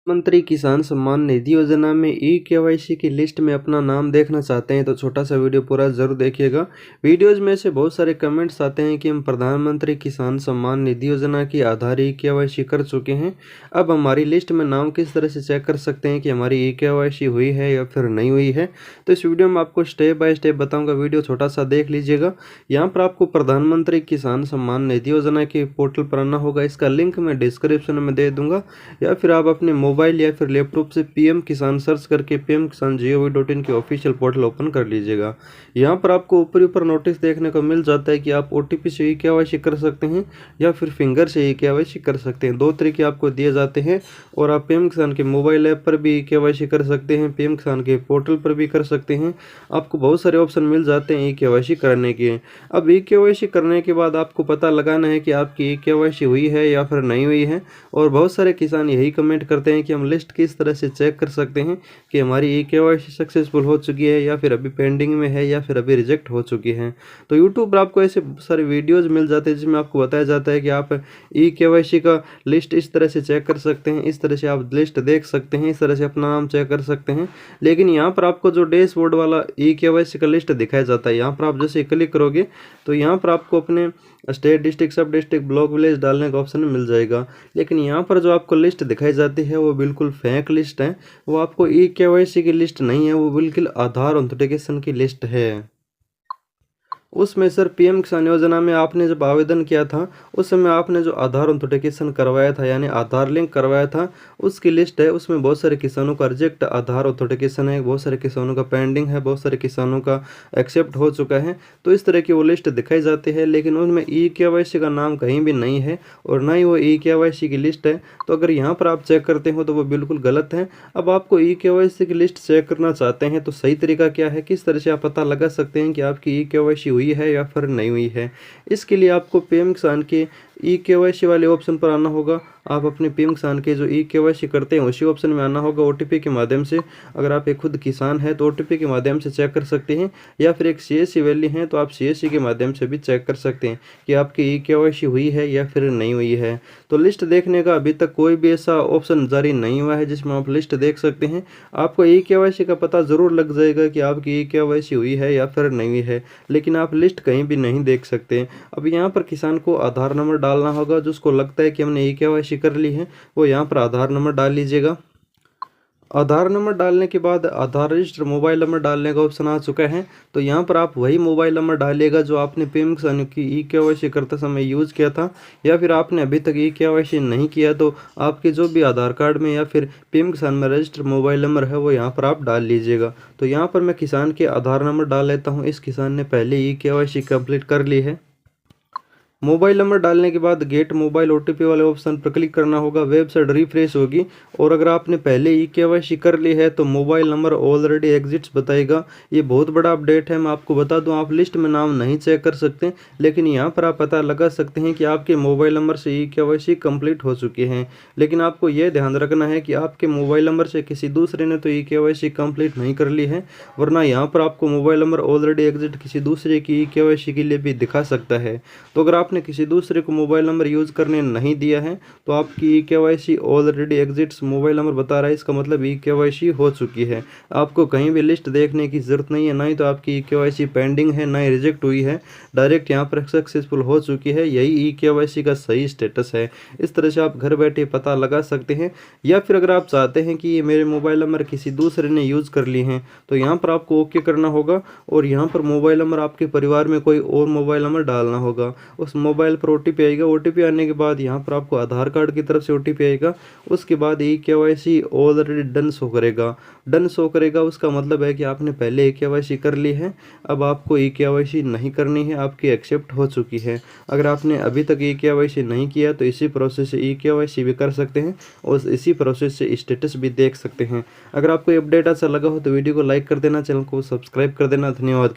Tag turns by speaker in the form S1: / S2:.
S1: मंत्री किसान सम्मान निधि योजना में ई केवाईसी की लिस्ट में अपना नाम देखना चाहते हैं तो छोटा सा वीडियो पूरा जरूर देखिएगा। वीडियोज में से बहुत सारे कमेंट्स आते हैं कि हम प्रधानमंत्री किसान सम्मान निधि योजना की आधार ई केवाईसी कर चुके हैं, अब हमारी लिस्ट में नाम किस तरह से चेक कर सकते हैं कि हमारी ई केवाईसी हुई है या फिर नहीं हुई है। तो इस वीडियो में आपको स्टेप बाय स्टेप बताऊंगा, वीडियो छोटा सा देख लीजिएगा। यहाँ पर आपको प्रधानमंत्री किसान सम्मान निधि योजना के पोर्टल पर आना होगा, इसका लिंक मैं डिस्क्रिप्शन में दे दूंगा, या फिर आप अपने मोबाइल या फिर लैपटॉप से पीएम किसान सर्च करके pmkisan.gov.in के ऑफिशियल पोर्टल ओपन कर लीजिएगा। यहाँ पर आपको ऊपर ऊपर नोटिस देखने को मिल जाता है कि आप ओटीपी से ई केवाईसी कर सकते हैं या फिर फिंगर से ई केवाईसी कर सकते हैं। दो तरीके आपको दिए जाते हैं और आप पीएम किसान के मोबाइल ऐप पर भी ई केवाईसी कर सकते हैं, पीएम किसान के पोर्टल पर भी कर सकते हैं। आपको बहुत सारे ऑप्शन मिल जाते हैं ई केवाईसी करने के। अब ई केवाईसी करने के बाद आपको पता लगाना है कि आपकी ई केवाईसी हुई है या फिर नहीं हुई है। और बहुत सारे किसान यही कमेंट करते हैं कि हम लिस्ट किस तरह से चेक कर सकते हैं कि हमारी ई केवाईसी सक्सेसफुल हो चुकी है या फिर अभी पेंडिंग में है या फिर अभी रिजेक्ट हो चुकी है। तो यूट्यूब पर आपको ऐसे सारे वीडियोस मिल जाते हैं जिसमें आपको बताया जाता है कि आप ई केवाईसी का लिस्ट इस तरह से चेक कर सकते हैं, इस तरह से आप लिस्ट देख सकते हैं, इस तरह से अपना नाम चेक कर सकते हैं। लेकिन यहाँ पर आपको जो डैशबोर्ड वाला ई केवाईसी का लिस्ट दिखाया जाता है, यहाँ पर आप जैसे क्लिक करोगे तो यहाँ पर आपको अपने स्टेट, डिस्ट्रिक्ट, सब डिस्ट्रिक्ट, ब्लॉक, विलेज डालने का ऑप्शन मिल जाएगा। लेकिन यहाँ पर जो आपको लिस्ट दिखाई जाती है वो बिल्कुल फेक लिस्ट है, वो आपको ई केवाईसी की लिस्ट नहीं है, वो बिल्कुल आधार ऑथेंटिकेशन की लिस्ट है। उसमें सर पीएम किसान योजना में आपने जब आवेदन किया था उस समय आपने जो आधार ऑथेंटिकेशन करवाया था यानी आधार लिंक करवाया था उसकी लिस्ट है। उसमें बहुत सारे किसानों का रिजेक्ट आधार ऑथेंटिकेशन है, बहुत सारे किसानों का पेंडिंग है, बहुत सारे किसानों का एक्सेप्ट हो चुका है। तो इस तरह की वो लिस्ट दिखाई जाती है, लेकिन उनमें ई केवाईसी का नाम कहीं भी नहीं है और ना ही वो ई केवाईसी की लिस्ट है। तो अगर यहाँ पर आप चेक करते हो तो वो बिल्कुल गलत है। अब आपको ई केवाईसी की लिस्ट चेक करना चाहते हैं तो सही तरीका क्या है, किस तरह से आप पता लगा सकते हैं कि आपकी ई केवाईसी हुई है या फिर नहीं हुई है। इसके लिए आपको पीएम किसान के ई केवाईसी वाले ऑप्शन पर आना होगा। आप अपने पीएम किसान के जो ई केवाईसी करते हैं उसी ऑप्शन में आना होगा ओटीपी के माध्यम से। अगर आप एक खुद किसान है तो ओटीपी के माध्यम से चेक कर सकते हैं, या फिर एक सीएससी वैली है तो आप सीएससी के माध्यम से भी चेक कर सकते हैं कि आपकी ई केवाईसी हुई है या फिर नहीं हुई है। तो लिस्ट देखने का अभी तक कोई भी ऐसा ऑप्शन जारी नहीं हुआ है जिसमें आप लिस्ट देख सकते हैं। आपको ई केवाईसी का पता ज़रूर लग जाएगा कि आपकी ई केवाईसी हुई है या फिर नहीं हुई है, लेकिन आप लिस्ट कहीं भी नहीं देख सकते। अब यहाँ पर किसान को आधार नंबर डालना होगा, जिसको लगता है कि हमने ई केवाईसी कर ली है वो यहाँ पर आधार नंबर डाल लीजिएगा। आधार नंबर डालने के बाद आधार रजिस्टर मोबाइल नंबर डालने का ऑप्शन आ चुका है, तो यहाँ पर आप वही मोबाइल नंबर डालिएगा जो आपने पीएम किसान की ई केवाईसी करते समय यूज़ किया था। या फिर आपने अभी तक ई केवाईसी नहीं किया तो आपके जो भी आधार कार्ड में या फिर पीएम किसान में रजिस्टर मोबाइल नंबर है वो यहाँ पर आप डाल लीजिएगा। तो यहाँ पर मैं किसान के आधार नंबर डाल लेता हूँ। इस किसान ने पहले ई केवाईसी कंप्लीट कर ली है। मोबाइल नंबर डालने के बाद गेट मोबाइल ओटीपी वाले ऑप्शन पर क्लिक करना होगा, वेबसाइट रिफ्रेश होगी। और अगर आपने पहले ई केवाईसी कर ली है तो मोबाइल नंबर ऑलरेडी एग्जिट्स बताएगा। ये बहुत बड़ा अपडेट है। मैं आपको बता दूं, आप लिस्ट में नाम नहीं चेक कर सकते, लेकिन यहाँ पर आप पता लगा सकते हैं कि आपके मोबाइल नंबर से ई केवाईसी कंप्लीट हो चुकी है। लेकिन आपको यह ध्यान रखना है कि आपके मोबाइल नंबर से किसी दूसरे ने तो ई केवाईसी कंप्लीट नहीं कर ली है, वरना यहाँ पर आपको मोबाइल नंबर ऑलरेडी एग्जिट किसी दूसरे की ई केवाईसी के लिए भी दिखा सकता है। तो अगर आपने किसी दूसरे को मोबाइल नंबर यूज़ करने नहीं दिया है तो आपकी e KYC already exits mobile number बता रहा है, इसका मतलब ई केवाईसी हो चुकी है। आपको कहीं भी लिस्ट देखने की ज़रूरत नहीं है, ना ही तो आपकी ई केवाईसी पेंडिंग है, ना ही रिजेक्ट हुई है, डायरेक्ट यहाँ पर सक्सेसफुल हो चुकी है। यही ई केवाईसी का सही स्टेटस है। इस तरह से आप घर बैठे पता लगा सकते हैं। या फिर अगर आप चाहते हैं कि ये मेरे मोबाइल नंबर किसी दूसरे ने यूज़ कर लिए हैं तो यहाँ पर आपको ओके करना होगा और यहाँ पर मोबाइल नंबर आपके परिवार में कोई और मोबाइल नंबर डालना होगा। उस मोबाइल पर ओटीपी आएगा, ओटीपी आने के बाद यहाँ पर आपको आधार कार्ड की तरफ से ओटीपी आएगा। उसके बाद e KYC already done show करेगा, डन शो करेगा। उसका मतलब है कि आपने पहले ई केवाईसी कर ली है, अब आपको ई केवाईसी नहीं करनी है, आपकी एक्सेप्ट हो चुकी है। अगर आपने अभी तक ई केवाईसी नहीं किया तो इसी प्रोसेस से ई केवाईसी भी कर सकते हैं और इसी प्रोसेस से स्टेटस भी देख सकते हैं। अगर आपको ये अपडेट अच्छा लगा हो तो वीडियो को लाइक कर देना, चैनल को सब्सक्राइब कर देना। धन्यवाद।